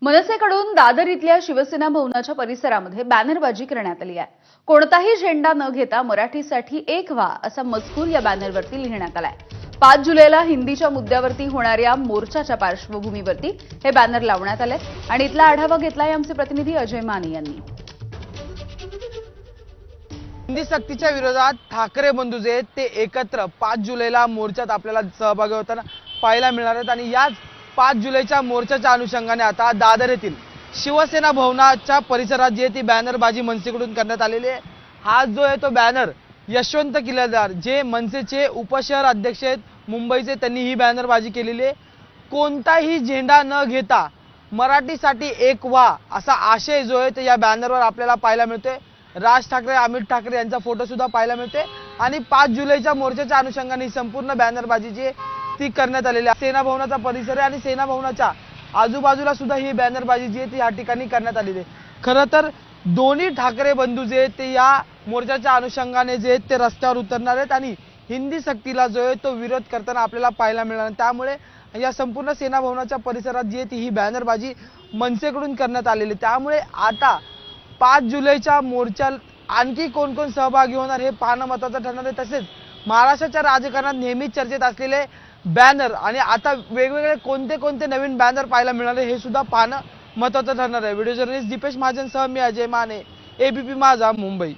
मनसेकडून दादर इथल्या शिवसेना भवनाच्या परिसरामध्ये बॅनरबाजी करण्यात आली आहे। कोणताही झेंडा न घेता मराठीसाठी एक व्हा असा मजकूर या बॅनरवरती लिहिण्यात आलाय। 5 जुलैला हिंदीच्या मुद्द्यावरती होणाऱ्या मोर्चाच्या पार्श्वभूमीवरती हे बॅनर लावण्यात आले आणि इथला आढावा घेतलाय आमचे प्रतिनिधी अजय माने यांनी। हिंदी सक्तीच्या विरोधात ठाकरे बंधू जे ते एकत्र 5 जुलैला मोर्चात आपल्याला सहभागी होताना पाहायला मिळणार आहेत आणि याच 5 जुलैच्या मोर्चाच्या अनुषंगाने आता दादर येथील शिवसेना भवनाच्या परिसरात जी ती बॅनरबाजी मनसेकडून करण्यात आलेली आहे। हा जो आहे तो बॅनर यशवंत किल्लेदार जे मनसेचे उपशहर अध्यक्ष आहेत मुंबईचे, त्यांनी ही बॅनरबाजी केलेली आहे। कोणताही झेंडा न घेता मराठीसाठी एक व्हा असा आशय जो आहे तो या बॅनरवर आपल्याला पाहायला मिळतोय। राज ठाकरे, अमित ठाकरे यांचा फोटो सुद्धा पाहायला मिळते आणि 5 जुलैच्या मोर्चाच्या अनुषंगाने ही संपूर्ण बॅनरबाजी जी ती करण्यात आलेली आहे। सेना भवनाचा परिसर आहे आणि सेना भवनाच्या आजूबाजूला सुद्धा ही बॅनरबाजी जी आहे ती या ठिकाणी करण्यात आलेली आहे। खरं तर दोन्ही ठाकरे बंधू जे ते या मोर्चाच्या अनुषंगाने जे ते रस्त्यावर उतरणार आहेत आणि हिंदी सक्तीला जो आहे तो विरोध करताना आपल्याला पाहायला मिळणार। त्यामुळे या संपूर्ण सेना भवनाच्या परिसरात जी आहे ती ही बॅनरबाजी मनसेकडून करण्यात आलेली। त्यामुळे आता 5 जुलैच्या मोर्चात आणखी कोण कोण सहभागी होणार हे पाहणं महत्त्वाचं ठरणार आहे। तसेच महाराष्ट्राच्या राजकारणात नेहमीच चर्चेत असलेले बॅनर आणि आता वेगवेगळे कोणते कोणते नवीन बॅनर पाहायला मिळणार हे सुद्धा पाहणं महत्त्वाचं ठरणार आहे। व्हिडिओ जर्नलिस्ट दीपेश महाजनसह मी अजय माने, एबीपी माझा, मुंबई।